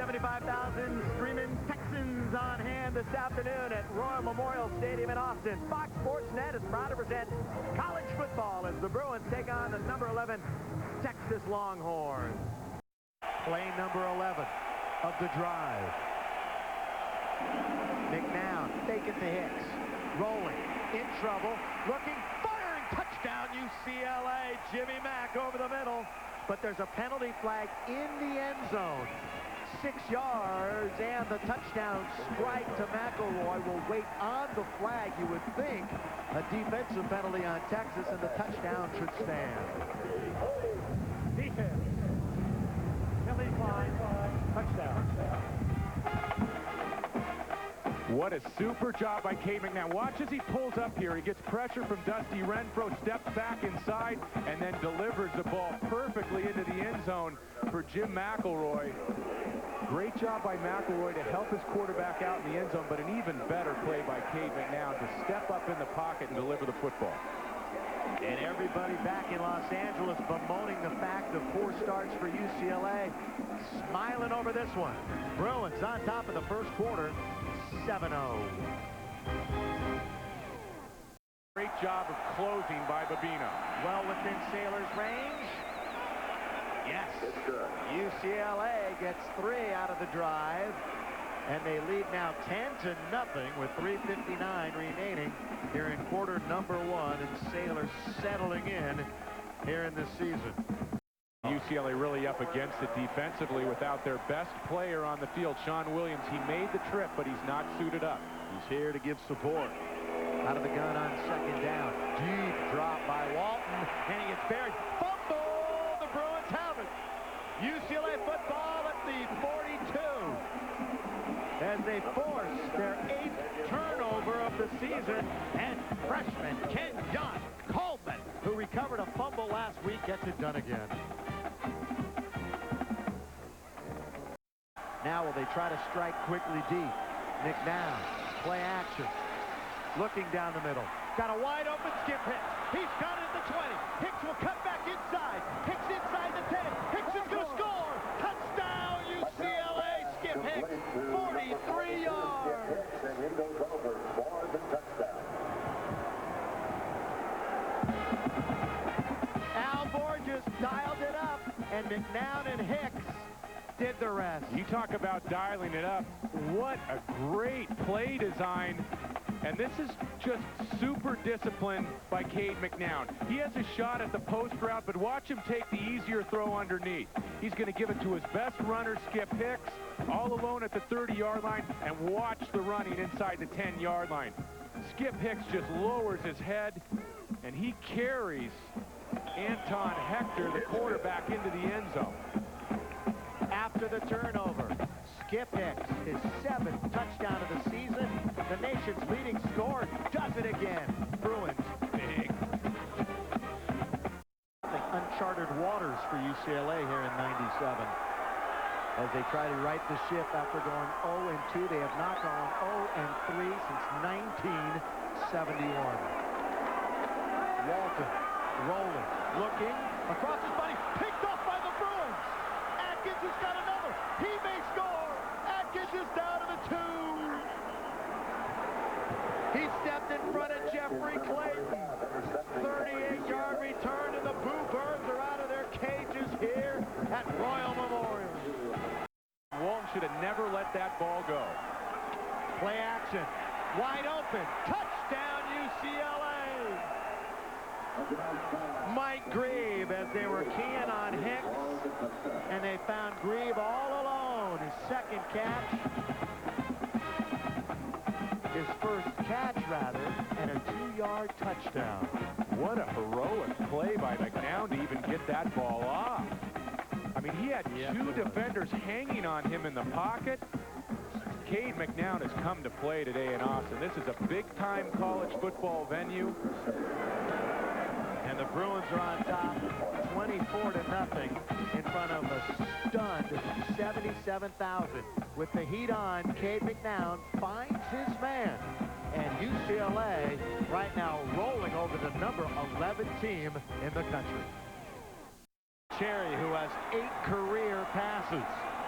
75,000 streaming Texans on hand this afternoon at Royal Memorial Stadium in Austin. Fox Sports Net is proud to present college football as the Bruins take on the number 11 Texas Longhorns. Play number 11 of the drive. McNown, fake it to Hicks. Rolling, in trouble, looking, firing, touchdown UCLA. Jimmy Mack over the middle. But there's a penalty flag in the end zone. 6 yards, and the touchdown strike to McElroy will wait on the flag. You would think a defensive penalty on Texas, and the touchdown should stand. Defense. Penalty flag, touchdown. What a super job by Cade McNown. Watch as he pulls up here. He gets pressure from Dusty Renfro, steps back inside, and then delivers the ball perfectly into the end zone for Jim McElroy. Great job by McElroy to help his quarterback out in the end zone, but an even better play by Cade McNown to step up in the pocket and deliver the football. And everybody back in Los Angeles bemoaning the fact of 4 starts for UCLA. Smiling over this one. Bruins on top of the first quarter, 7-0. Great job of closing by Babino. Well within Sailor's range. Yes. UCLA gets 3 out of the drive. And they lead now 10-0 with 3:59 remaining here in quarter number 1. And Sailor settling in here in this season. UCLA really up against it defensively without their best player on the field, Sean Williams. He made the trip, but he's not suited up. He's here to give support. Out of the gun on second down. Deep drop by Walton, and he gets buried. Fumble! The Bruins have it. UCLA football at the 42. As they force their 8th turnover of the season, and freshman Kenyon Coleman, who recovered a fumble last week, gets it done again. Now will they try to strike quickly deep? McNown, play action. Looking down the middle. Got a wide open Skip Hicks. He's got it at the 20. Hicks will cut back inside. Hicks inside the 10. Hicks is going to score. Touchdown UCLA. Skip Hicks, 43 yards. Al Borges dialed it up, and McNown and Hicks did the rest. You talk about dialing it up. What a great play design. And this is just super discipline by Cade McNown. He has a shot at the post route, but watch him take the easier throw underneath. He's going to give it to his best runner, Skip Hicks, all alone at the 30-yard line, and watch the running inside the 10-yard line. Skip Hicks just lowers his head, and he carries Anton Hector, the quarterback, into the end zone. After the turnover, Skip Hicks, his 7th touchdown of the season. The nation's leading scorer does it again. Bruins, big. Uncharted waters for UCLA here in 97. As they try to right the ship after going 0-2. They have not gone 0-3 since 1971. Walton, rolling, looking, across his body, picked off by the Bruins. Atkins has got another. He may score. Atkins is down to the 2. He stepped in front of Jeffrey Clayton. 38-yard return, and the Bluebirds are out of their cages here at Royal Memorial. Walton should have never let that ball go. Play action. Wide open. Touchdown UCLA. Mike Grieve, as they were keying on Hicks, and they found Grieve all alone. His 2nd catch. His first catch, rather, and a 2-yard touchdown. What a heroic play by McNown to even get that ball off. I mean, he had 2 defenders hanging on him in the pocket. Cade McNown has come to play today in Austin. This is a big-time college football venue. And the Bruins are on top, 24-0 in front of a stunned 77,000. With the heat on, Cade McNown finds his man. And UCLA right now rolling over the number 11 team in the country. Cherry, who has 8 career passes.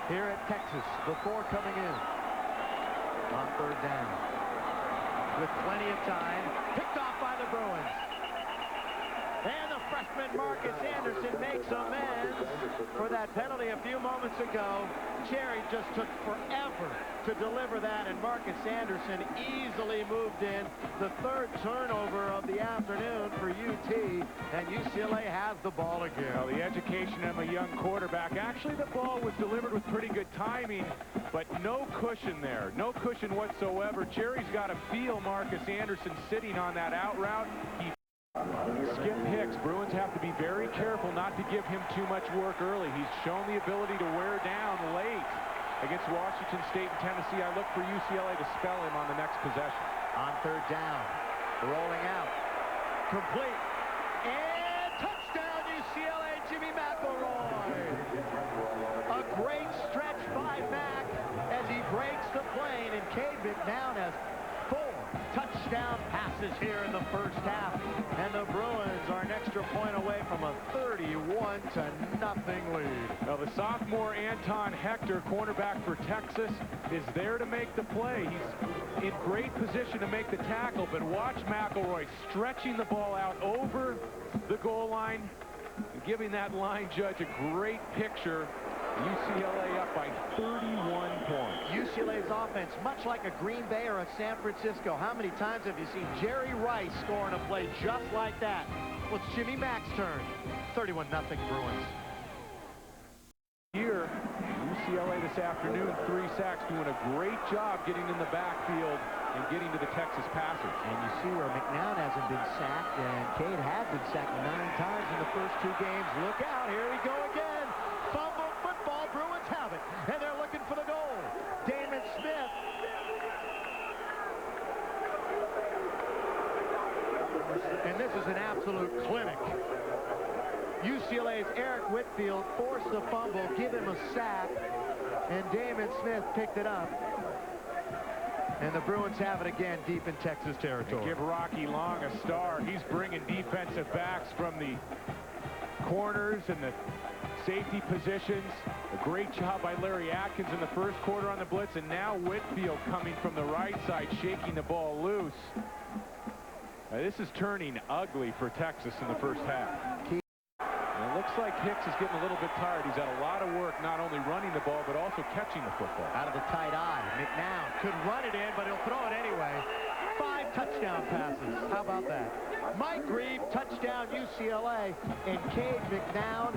here at Texas. The 4 coming in on 3rd down. With plenty of time, picked off by the Bruins. And the freshman Marcus Anderson makes amends for that penalty a few moments ago. Cherry just took forever to deliver that, and Marcus Anderson easily moved in. The 3rd turnover of the afternoon for UT, and UCLA has the ball again. Well, the education of a young quarterback. Actually, the ball was delivered with pretty good timing, but no cushion there. No cushion whatsoever. Cherry's got to feel Marcus Anderson sitting on that out route. Skip Hicks. Bruins have to be very careful not to give him too much work early. He's shown the ability to wear down late against Washington State and Tennessee. I look for UCLA to spell him on the next possession. On 3rd down, rolling out, complete, and touchdown UCLA, Jimmy McElroy. A great stretch by Mac as he breaks the plane, and Cade McNown has 4 touchdown passes here in the 1st half, and the Bruins are an extra point away from a 31-0 lead. Now the sophomore Anton Hector, cornerback for Texas, is there to make the play. He's in great position to make the tackle, but watch McElroy stretching the ball out over the goal line, giving that line judge a great picture. UCLA up by 31 points. UCLA's offense, much like a Green Bay or a San Francisco. How many times have you seen Jerry Rice scoring a play just like that? Well, it's Jimmy Mack's turn. 31-0 Bruins. Here, UCLA this afternoon, 3 sacks, doing a great job getting in the backfield and getting to the Texas passers. And you see where McNown hasn't been sacked, and Cade had been sacked 9 times in the first 2 games. Look out, here we go again. Fumble football, Bruins have it, and they're looking for the goal. Damon Smith. And this is an absolute clinic. UCLA's Eric Whitfield forced the fumble, give him a sack, and Damon Smith picked it up. And the Bruins have it again deep in Texas territory. And give Rocky Long a star. He's bringing defensive backs from the corners and the safety positions. A great job by Larry Atkins in the first quarter on the blitz, and now Whitfield coming from the right side, shaking the ball loose. This is turning ugly for Texas in the first half. And it looks like Hicks is getting a little bit tired. He's had a lot of work not only running the ball, but also catching the football. Out of the tight eye, McNown could run it in, but he'll throw it anyway. 5 touchdown passes. How about that? Mike Grieve, touchdown UCLA, and Cade McNown.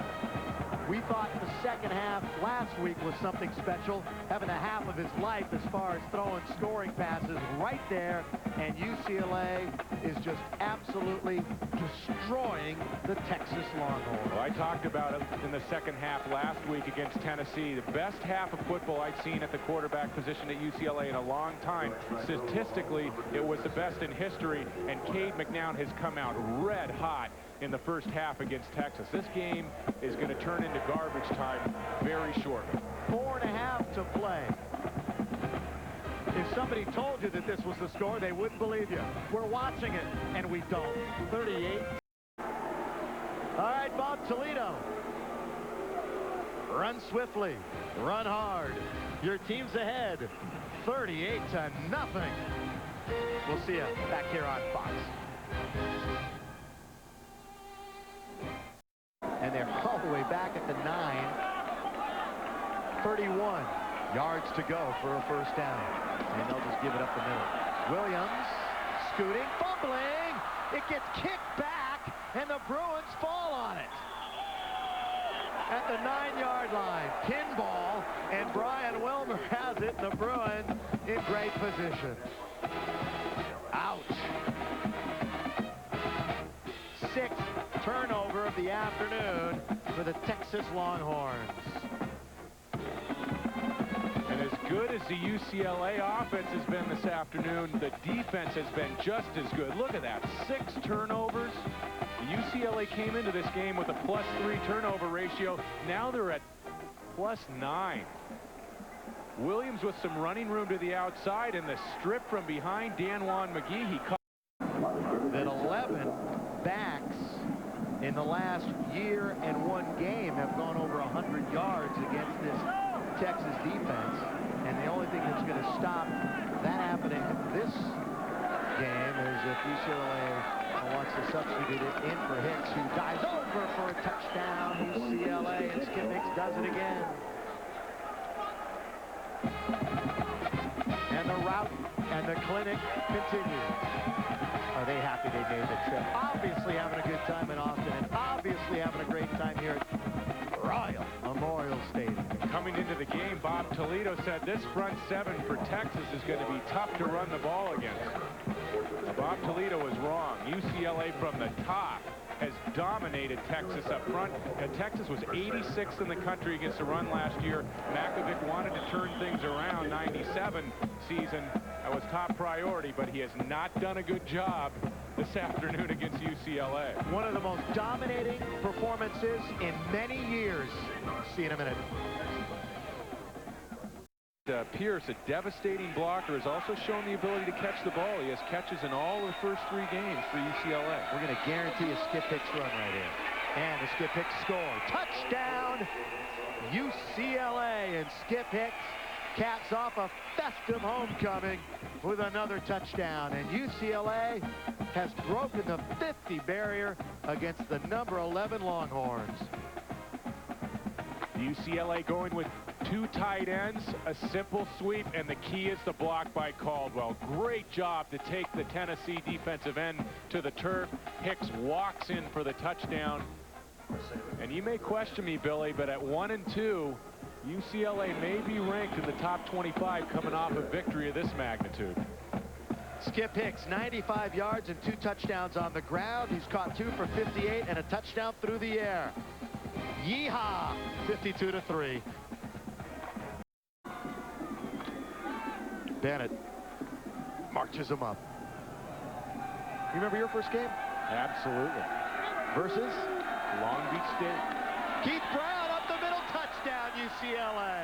We thought the second half last week was something special, having a half of his life as far as throwing scoring passes right there, and UCLA is just absolutely destroying the Texas Longhorns. Well, I talked about it in the second half last week against Tennessee. The best half of football I'd seen at the quarterback position at UCLA in a long time. Statistically, it was the best in history, and Cade McNown has come out red hot in the first half against Texas. This game is going to turn into garbage time very shortly. 4.5 to play. If somebody told you that this was the score, they wouldn't believe you. We're watching it, and we don't. 38. All right, Bob Toledo. Run swiftly. Run hard. Your team's ahead. 38-0. We'll see you back here on Fox. And they're all the way back at the 9. 31 yards to go for a first down. And they'll just give it up the middle. Williams scooting, fumbling. It gets kicked back, and the Bruins fall on it. At the 9-yard line, pinball, and Brian Wilmer has it. The Bruins in great position. Ouch. 6th turnover of the afternoon for the Texas Longhorns. And as good as the UCLA offense has been this afternoon, the defense has been just as good. Look at that, 6 turnovers. UCLA came into this game with a +3 turnover ratio. Now they're at +9. Williams with some running room to the outside, and the strip from behind Danwan McGee. He caught that 11 backs in the last year and 1 game have gone over 100 yards against this Texas defense, and the only thing that's going to stop that happening this game is if UCLA wants to substitute it in for Hicks, who dives over for a touchdown. UCLA, and Skip Hicks does it again. And the route and the clinic continue. Are they happy they made the trip? Obviously having a good time in Austin, and obviously having a great time here at Royal Memorial Stadium. Coming into the game, Bob Toledo said this front seven for Texas is going to be tough to run the ball against. Now, Bob Toledo was wrong. UCLA from the top has dominated Texas up front. And Texas was 86th in the country against the run last year. Makovic wanted to turn things around. 97 season, that was top priority, but he has not done a good job this afternoon against UCLA. One of the most dominating performances in many years. See you in a minute. Pierce, a devastating blocker, has also shown the ability to catch the ball. He has catches in all of the first 3 games for UCLA. We're going to guarantee a Skip Hicks run right here. And the Skip Hicks score. Touchdown, UCLA. And Skip Hicks caps off a festive homecoming with another touchdown. And UCLA has broken the 50 barrier against the number 11 Longhorns. UCLA going with 2 tight ends, a simple sweep, and the key is the block by Caldwell. Great job to take the Tennessee defensive end to the turf. Hicks walks in for the touchdown. And you may question me, Billy, but at 1-2, UCLA may be ranked in the top 25 coming off a victory of this magnitude. Skip Hicks, 95 yards and 2 touchdowns on the ground. He's caught 2 for 58 and a touchdown through the air. Yeehaw! 52-3. Bennett marches him up. You remember your first game? Absolutely. Versus Long Beach State. Keith Brown up the middle, touchdown UCLA.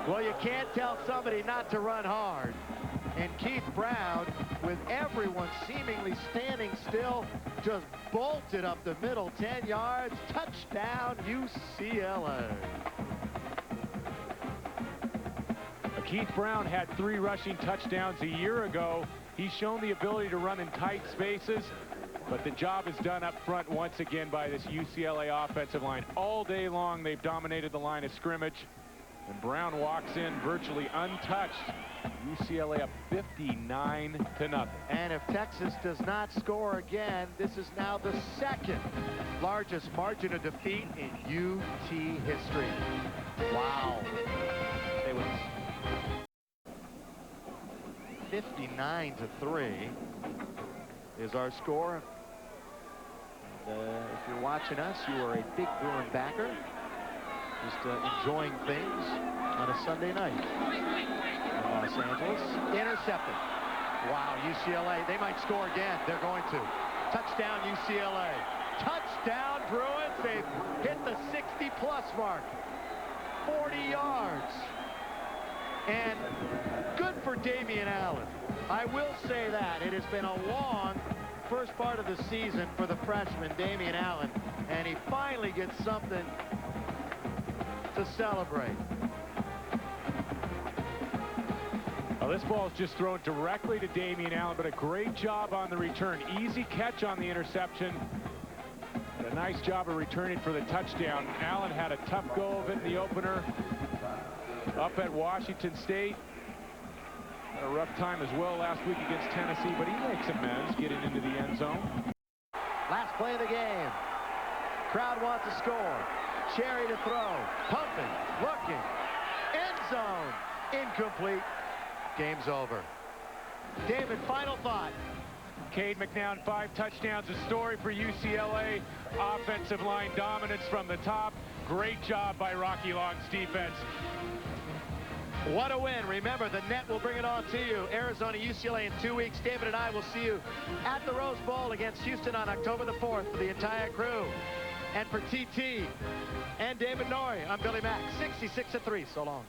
Well, you can't tell somebody not to run hard. And Keith Brown, with everyone seemingly standing still, just bolted up the middle, 10 yards, touchdown UCLA. Keith Brown had 3 rushing touchdowns a year ago. He's shown the ability to run in tight spaces, but the job is done up front once again by this UCLA offensive line. All day long, they've dominated the line of scrimmage, and Brown walks in virtually untouched. UCLA up 59-0. And if Texas does not score again, this is now the 2nd largest margin of defeat in UT history. Wow. They would 59-3 is our score. And, if you're watching us, you are a big Bruin backer, just enjoying things on a Sunday night in Los Angeles. Intercepted. Wow, UCLA, they might score again. They're going to. Touchdown UCLA. Touchdown Bruins. They've hit the 60-plus mark. 40 yards. And good for Damian Allen. I will say that. It has been a long first part of the season for the freshman, Damian Allen. And he finally gets something to celebrate. Well, this ball is just thrown directly to Damian Allen, but a great job on the return. Easy catch on the interception. And a nice job of returning for the touchdown. Allen had a tough go of it in the opener up at Washington State. Had a rough time as well last week against Tennessee, but he makes amends getting into the end zone. Last play of the game. Crowd wants to score. Cherry to throw. Pumping. Looking. End zone. Incomplete. Game's over. David, final thought. Cade McNown, 5 touchdowns, a story for UCLA. Offensive line dominance from the top. Great job by Rocky Long's defense. What a win. Remember, the net will bring it on to you. Arizona, UCLA in 2 weeks. David and I will see you at the Rose Bowl against Houston on October the 4th for the entire crew. And for TT and David Norrie, I'm Billy Mack, 66-3. So long.